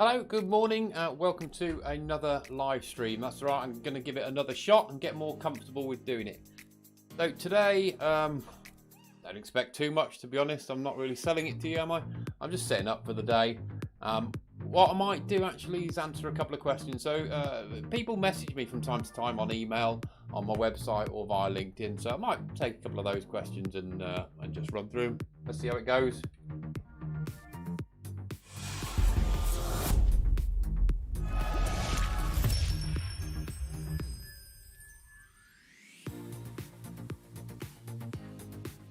Hello, good morning. Welcome to another live stream. That's right, I'm going to give it another shot and get more comfortable with doing it. So today, don't expect too much, to be honest. I'm not really selling it to you, am I? I'm just setting up for the day. What I might do actually is answer a couple of questions. So people message me from time to time on email, on my website or via LinkedIn. So I might take a couple of those questions and just run through them. Let's see how it goes.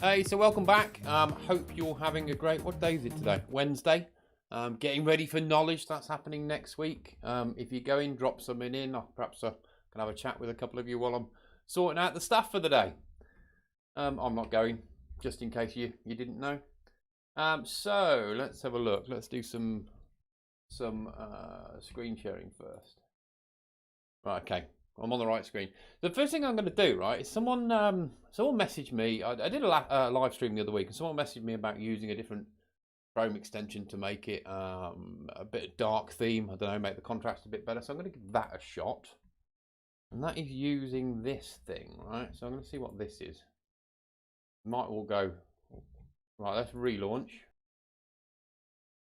Hey, so welcome back. Hope you're having a great, what day is it today? Wednesday. Getting ready for knowledge. That's happening next week. If you go in, drop something in. Perhaps I can have a chat with a couple of you while I'm sorting out the stuff for the day. I'm not going, just in case you didn't know. So let's have a look. Let's do some screen sharing first. Right, okay. I'm on the right screen. The first thing I'm going to do, right, is someone messaged me. I did a live stream the other week, and someone messaged me about using a different Chrome extension to make it a bit of dark theme. I don't know, make the contrast a bit better. So I'm going to give that a shot. And that is using this thing, right? So I'm going to see what this is. Might all go. Right, let's relaunch.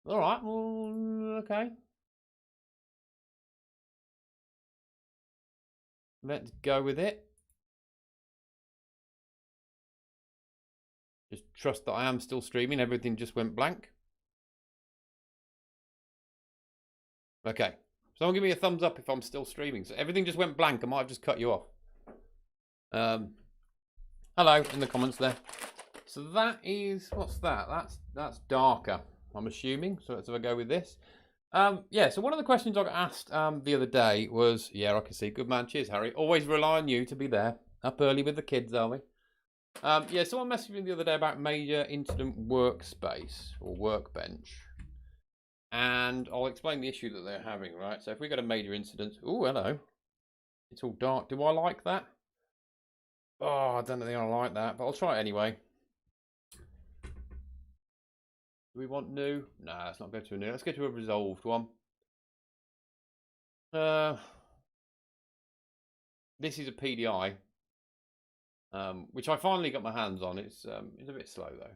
All right, well, okay. Let's go with it. Just trust that I am still streaming. Everything just went blank. Okay. Someone give me a thumbs up if I'm still streaming. So everything just went blank. I might have just cut you off. Hello in the comments there. So that is, what's that? That's darker, I'm assuming. So let's have a go with this. Yeah, so one of the questions I got asked the other day was, yeah, I can see. Good man. Cheers, Harry. Always rely on you to be there. Up early with the kids, are we? Yeah, someone messaged me the other day about major incident workspace or workbench. And I'll explain the issue that they're having, right? So if we got a major incident, oh, hello. It's all dark. Do I like that? Oh, I don't think I like that, but I'll try it anyway. Do we want new? Nah, let's not go to a new. Let's go to a resolved one. This is a PDI, which I finally got my hands on. It's a bit slow though.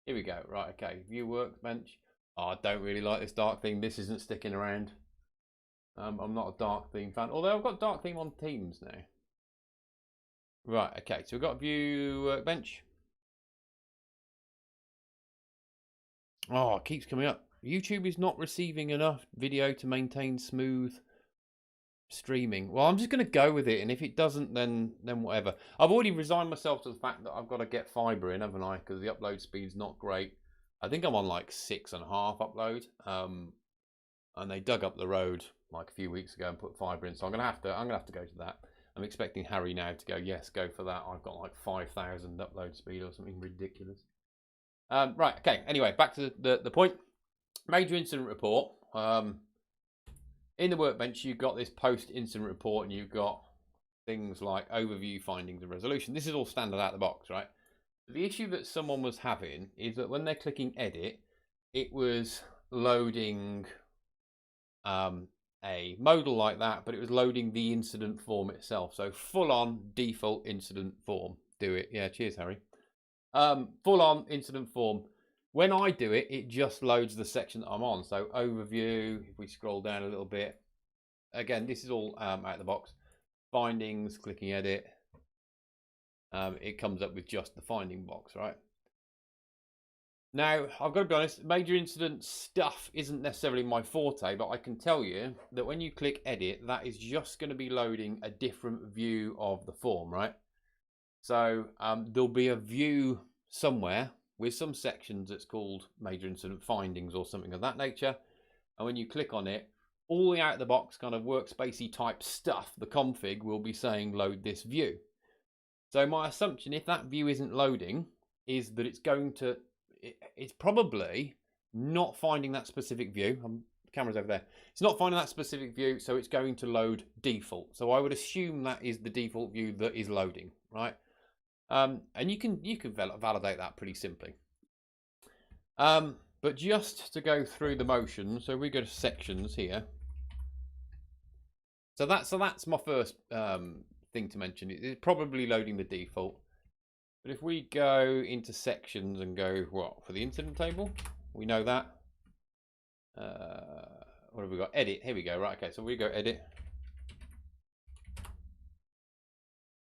Here we go. Right, okay. View workbench. Oh, I don't really like this dark theme. This isn't sticking around. I'm not a dark theme fan, although I've got dark theme on Teams now. Right, okay. So we've got view workbench. Oh, it keeps coming up. YouTube is not receiving enough video to maintain smooth streaming. Well, I'm just going to go with it, and if it doesn't, then whatever. I've already resigned myself to the fact that I've got to get fiber in, haven't I? Because the upload speed's not great. I think I'm on like 6.5 upload, and they dug up the road like a few weeks ago and put fiber in. So I'm gonna have to go to that. I'm expecting Harry now to go, yes, go for that. I've got like 5,000 upload speed or something ridiculous. Right, okay. Anyway, back to the point. Major incident report. In the workbench, you've got this post-incident report, and you've got things like overview, findings, and resolution. This is all standard out of the box, right? The issue that someone was having is that when they're clicking edit, it was loading a modal like that, but it was loading the incident form itself. So full-on default incident form. Do it. Yeah, cheers, Harry. Full-on incident form. When I do it, it just loads the section that I'm on. So overview, if we scroll down a little bit, again, this is all out of the box. Findings, clicking edit. It comes up with just the finding box, right? Now, I've got to be honest, major incident stuff isn't necessarily my forte, but I can tell you that when you click edit, that is just going to be loading a different view of the form, right? So there'll be a view somewhere with some sections that's called major incident findings or something of that nature. And when you click on it, all the out of the box kind of workspacey type stuff, the config will be saying load this view. So my assumption, if that view isn't loading, is that it's probably not finding that specific view. The camera's over there. It's not finding that specific view, so it's going to load default. So I would assume that is the default view that is loading, right? And you can validate that pretty simply. But just to go through the motions, so we go to sections here. So that's my first thing to mention. It's probably loading the default. But if we go into sections and go, what, for the incident table? We know that. What have we got? Edit. Here we go. Right, okay, so we go edit.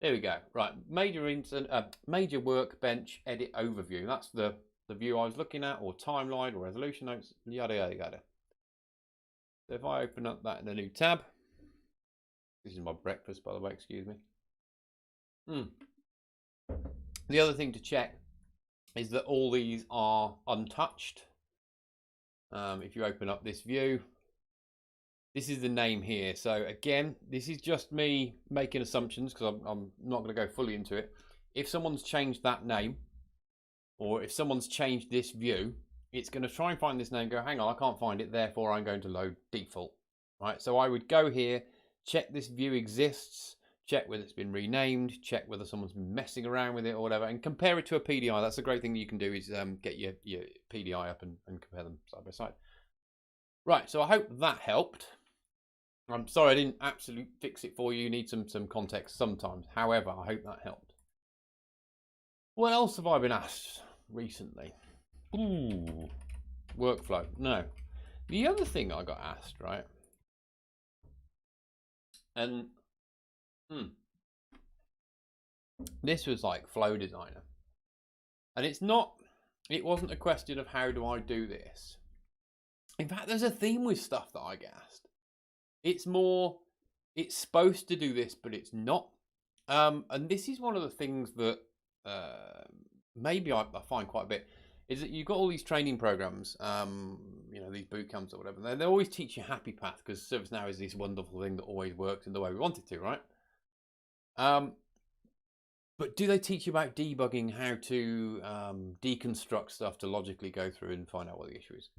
There we go. Right, major workbench edit overview. That's the view I was looking at, or timeline, or resolution notes, yada, yada, yada. So if I open up that in a new tab, this is my breakfast, by the way, excuse me. The other thing to check is that all these are untouched. If you open up this view, this is the name here. So again, this is just me making assumptions because I'm not going to go fully into it. If someone's changed that name, or if someone's changed this view, it's going to try and find this name and go, hang on, I can't find it, therefore I'm going to load default. Right, so I would go here, check this view exists, check whether it's been renamed, check whether someone's been messing around with it or whatever, and compare it to a PDI. That's a great thing that you can do, is get your PDI up and compare them side by side. Right, so I hope that helped. I'm sorry I didn't absolutely fix it for you. You need some context sometimes. However, I hope that helped. What else have I been asked recently? Ooh, workflow. No. The other thing I got asked, right? And this was like flow designer. And it wasn't a question of how do I do this. In fact, there's a theme with stuff that I get asked. It's more, it's supposed to do this, but it's not. And this is one of the things that maybe I find quite a bit, is that you've got all these training programs, you know, these boot camps or whatever. They always teach you happy path, because ServiceNow is this wonderful thing that always works in the way we want it to, right? But do they teach you about debugging, how to deconstruct stuff to logically go through and find out what the issue is?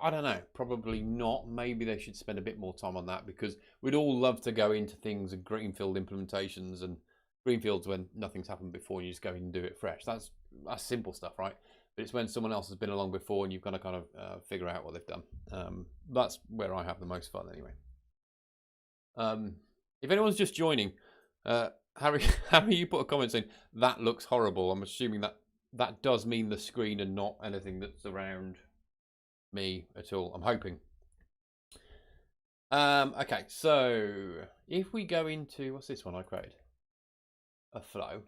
I don't know, probably not. Maybe they should spend a bit more time on that, because we'd all love to go into things and greenfield implementations, and greenfields when nothing's happened before and you just go in and do it fresh. That's simple stuff, right? But it's when someone else has been along before and you've got to kind of figure out what they've done. That's where I have the most fun anyway. If anyone's just joining, Harry, you put a comment saying that looks horrible. I'm assuming that does mean the screen and not anything that's around me at all. I'm hoping. Okay, so if we go into, what's this one I created? A flow.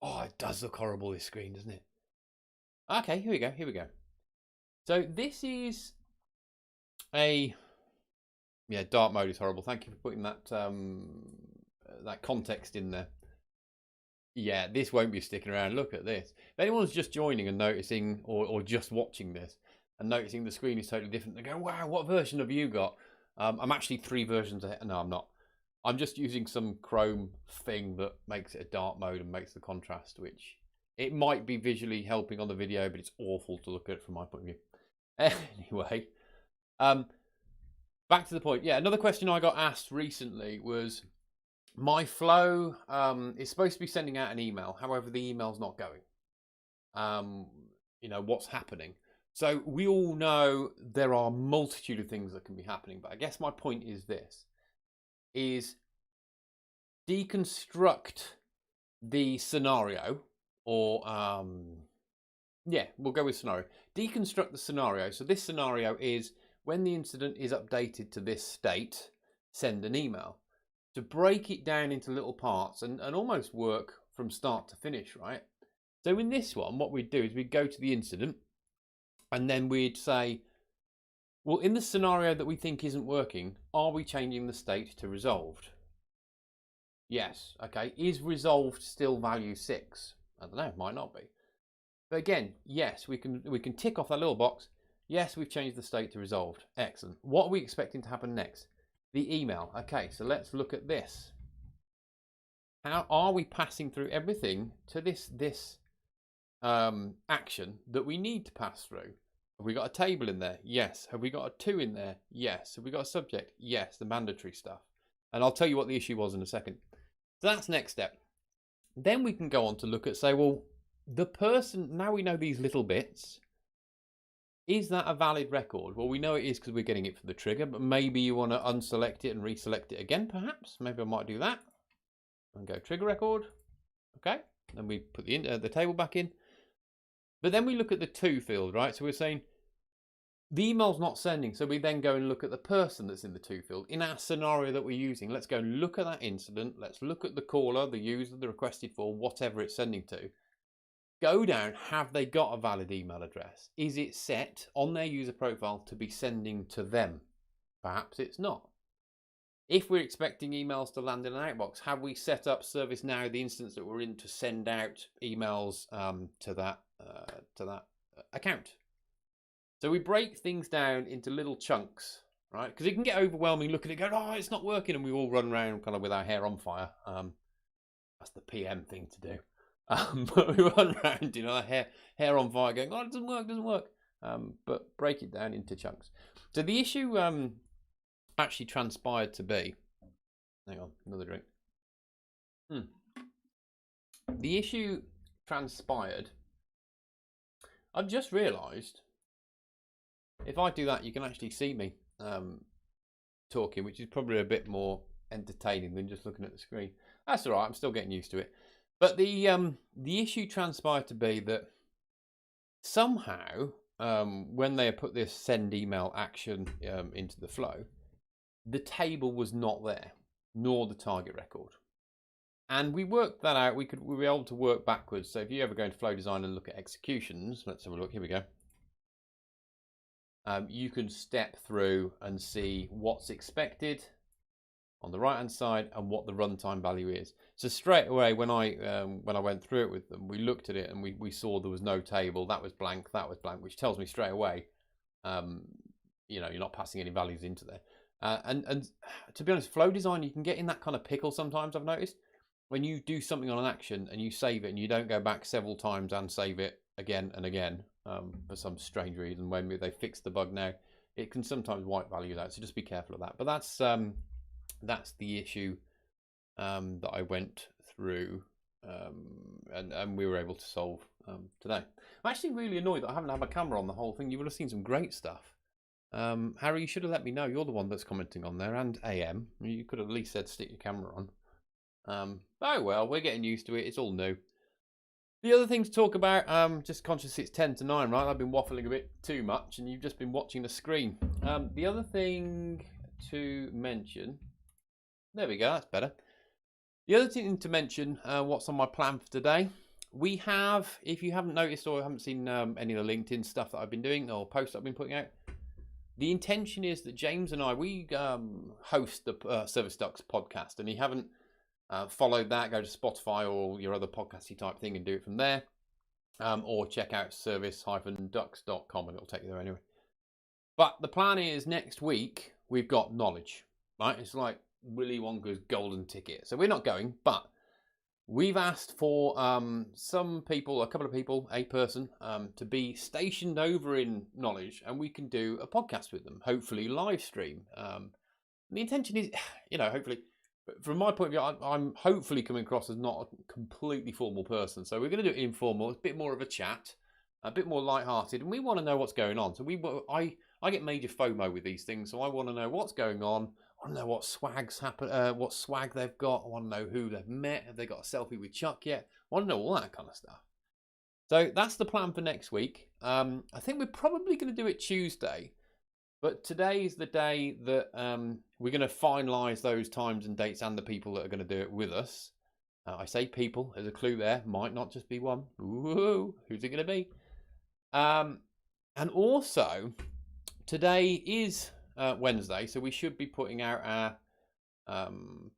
Oh, it does look horrible, this screen, doesn't it? Okay, here we go. So this is dark mode is horrible. Thank you for putting that that context in there. Yeah, this won't be sticking around. Look at this. If anyone's just joining and noticing, or just watching this and noticing the screen is totally different, they go, wow, what version have you got? I'm actually 3 versions ahead. No, I'm not. I'm just using some Chrome thing that makes it a dark mode and makes the contrast, which it might be visually helping on the video, but it's awful to look at from my point of view. Anyway, back to the point. Yeah, another question I got asked recently was, my flow is supposed to be sending out an email. However, the email's not going. You know, what's happening? So we all know there are a multitude of things that can be happening, but I guess my point is this, is deconstruct the scenario, or yeah, we'll go with scenario. Deconstruct the scenario. So this scenario is when the incident is updated to this state, send an email. To break it down into little parts and almost work from start to finish, right? So in this one, what we'd do is we'd go to the incident, and then we'd say, well, in the scenario that we think isn't working, are we changing the state to resolved? Yes. Okay. Is resolved still value 6? I don't know. Might not be. But again, yes, we can tick off that little box. Yes, we've changed the state to resolved. Excellent. What are we expecting to happen next? The email. Okay, so let's look at this. How are we passing through everything to this action that we need to pass through? Have we got a table in there? Yes. Have we got a 2 in there? Yes. Have we got a subject? Yes, the mandatory stuff. And I'll tell you what the issue was in a second. So that's next step. Then we can go on to look at, say, well, the person, now we know these little bits, Is that a valid record? Well, we know it is because we're getting it from the trigger, but maybe you want to unselect it and reselect it again, perhaps. Maybe I might do that. And go trigger record. Okay. Then we put the table back in. But then we look at the to field, right? So we're saying the email's not sending. So we then go and look at the person that's in the to field. In our scenario that we're using, let's go and look at that incident. Let's look at the caller, the user, the requested for, whatever it's sending to. Go down, have they got a valid email address? Is it set on their user profile to be sending to them? Perhaps it's not. If we're expecting emails to land in an outbox, have we set up ServiceNow, the instance that we're in, to send out emails to that account? So we break things down into little chunks, right? Because it can get overwhelming looking at it, go, oh, it's not working, and we all run around kind of with our hair on fire. That's the PM thing to do. But we run around, hair on fire, going, oh, it doesn't work. But break it down into chunks. So the issue actually transpired to be, hang on, another drink. The issue transpired, I've just realised, if I do that, you can actually see me talking, which is probably a bit more entertaining than just looking at the screen. That's all right, I'm still getting used to it. But the issue transpired to be that somehow, when they put this send email action into the flow, the table was not there, nor the target record. And we worked that out. We were able to work backwards. So if you ever go into Flow Design and look at executions, let's have a look. Here we go. You can step through and see what's expected on the right hand side and what the runtime value is. So straight away, when I went through it with them, we looked at it and we saw there was no table. That was blank, which tells me straight away, you're not passing any values into there. And to be honest, Flow Design, you can get in that kind of pickle sometimes, I've noticed. When you do something on an action and you save it and you don't go back several times and save it again and again for some strange reason, when they fix the bug now, it can sometimes wipe values out. So just be careful of that. But that's the issue that I went through and we were able to solve today. I'm actually really annoyed that I haven't had my camera on the whole thing. You would have seen some great stuff. Harry, you should have let me know. You're the one that's commenting on there, and AM. You could have at least said stick your camera on. Oh well, we're getting used to it. It's all new. The other thing to talk about, just conscious it's 10 to 9, right? I've been waffling a bit too much and you've just been watching the screen. The other thing to mention, there we go, that's better. The other thing to mention, what's on my plan for today, we have, if you haven't noticed or haven't seen any of the LinkedIn stuff that I've been doing or posts I've been putting out, the intention is that James and I, we host the Service Ducks podcast, and if you haven't followed that, go to Spotify or your other podcasty type thing and do it from there, or check out service-ducks.com and it'll take you there anyway. But the plan is next week we've got knowledge, right? It's like Willy Wonka's golden ticket. So we're not going, but we've asked for some people, a couple of people, a person, to be stationed over in knowledge, and we can do a podcast with them, hopefully live stream. The intention is, hopefully, from my point of view, I'm hopefully coming across as not a completely formal person. So we're going to do it informal, a bit more of a chat, a bit more lighthearted, and we want to know what's going on. So I get major FOMO with these things, so I want to know what's going on. I want to know what swags happen, what swag they've got. I want to know who they've met. Have they got a selfie with Chuck yet? I want to know all that kind of stuff. So that's the plan for next week. I think we're probably going to do it Tuesday, but today is the day that we're going to finalise those times and dates and the people that are going to do it with us. I say people, there's a clue there. Might not just be one. Ooh, who's it going to be? And also, today is Wednesday, so we should be putting out our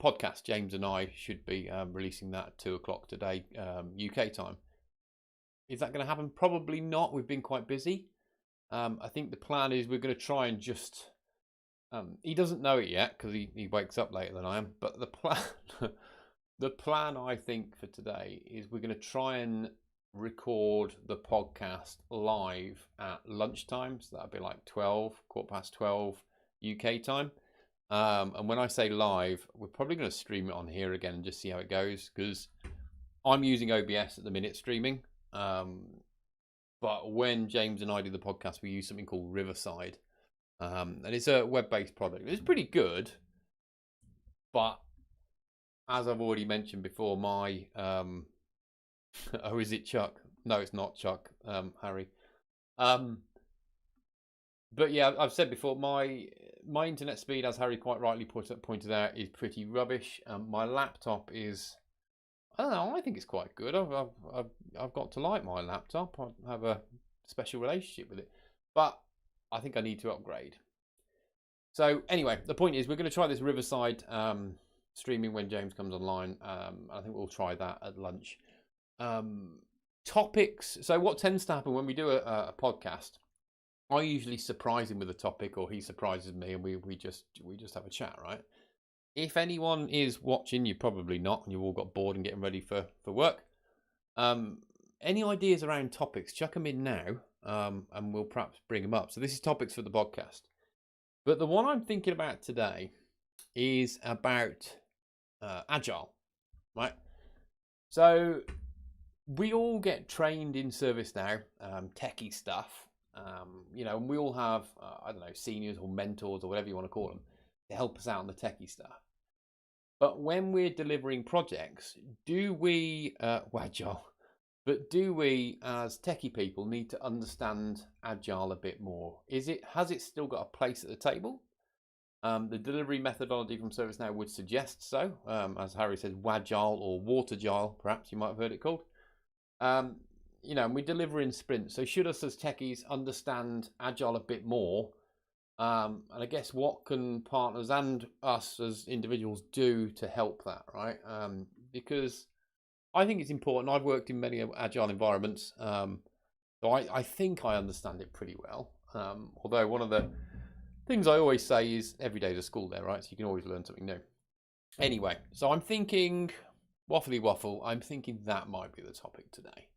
podcast. James and I should be releasing that at 2 o'clock today, UK time. Is that going to happen? Probably not. We've been quite busy. I think the plan is we're going to try and just... he doesn't know it yet because he wakes up later than I am. But the plan I think for today is we're going to try and record the podcast live at lunchtime. So that'll be like 12 UK time. And when I say live, we're probably going to stream it on here again and just see how it goes, because I'm using OBS at the minute streaming. But when James and I do the podcast, we use something called Riverside. And it's a web-based product. It's pretty good. But as I've already mentioned before, my... oh, is it Chuck? No, it's not Chuck, Harry. But yeah, I've said before, my internet speed, as Harry quite rightly pointed out, is pretty rubbish. My laptop is... I don't know. I think it's quite good. I've got to like my laptop. I have a special relationship with it, but I think I need to upgrade. So anyway, the point is we're going to try this Riverside streaming when James comes online. I think we'll try that at lunch. Topics. So what tends to happen when we do a podcast? I usually surprise him with a topic, or he surprises me, and we just have a chat, right? If anyone is watching, you're probably not, and you've all got bored and getting ready for work. Any ideas around topics, chuck them in now, and we'll perhaps bring them up. So this is topics for the podcast. But the one I'm thinking about today is about Agile, right? So we all get trained in ServiceNow, techie stuff, and we all have, I don't know, seniors or mentors or whatever you want to call them, to help us out on the techie stuff. But when we're delivering projects, do we, Agile, but do we as techie people need to understand Agile a bit more? Has it still got a place at the table? The delivery methodology from ServiceNow would suggest so, as Harry says, Wagile or Watergile, perhaps you might have heard it called. And we deliver in sprints. So should us as techies understand Agile a bit more? And I guess what can partners and us as individuals do to help that, right? Because I think it's important. I've worked in many Agile environments, so I think I understand it pretty well. Although one of the things I always say is every day is a school day, right? So you can always learn something new. Anyway, so I'm thinking, waffly waffle, I'm thinking that might be the topic today.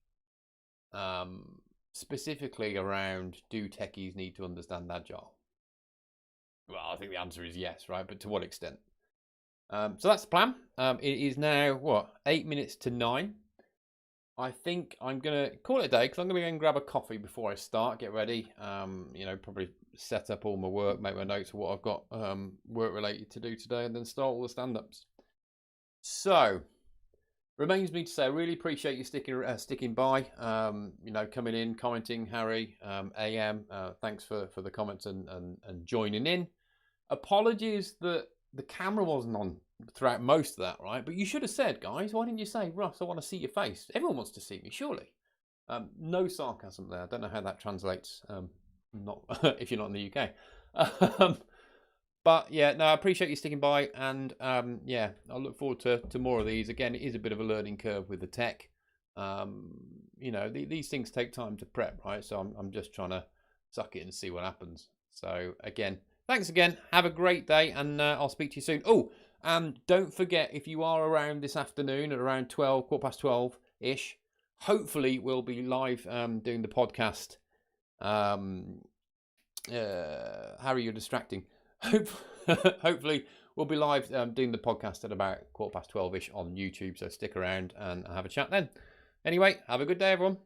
Specifically around, do techies need to understand Agile? Well, I think the answer is yes, right? But to what extent? So that's the plan. It is now, 8 minutes to 9. I think I'm going to call it a day because I'm going to go and grab a coffee before I start, get ready, probably set up all my work, make my notes of what I've got work related to do today, and then start all the stand-ups. So, remains me to say, I really appreciate you sticking by, coming in, commenting, Harry, AM, thanks for the comments and joining in. Apologies that the camera wasn't on throughout most of that, right? But you should have said, guys, why didn't you say, Russ, I want to see your face? Everyone wants to see me, surely. No sarcasm there. I don't know how that translates, not if you're not in the UK. But yeah, no, I appreciate you sticking by, and I look forward to more of these. Again, it is a bit of a learning curve with the tech. These things take time to prep, right? So I'm just trying to suck it and see what happens. So again, thanks again. Have a great day, and I'll speak to you soon. Oh, and don't forget, if you are around this afternoon at around 12:15ish, hopefully we'll be live doing the podcast. Harry, you're distracting. Hopefully we'll be live doing the podcast at about 12:15ish on YouTube. So stick around and have a chat then. Anyway, have a good day, everyone.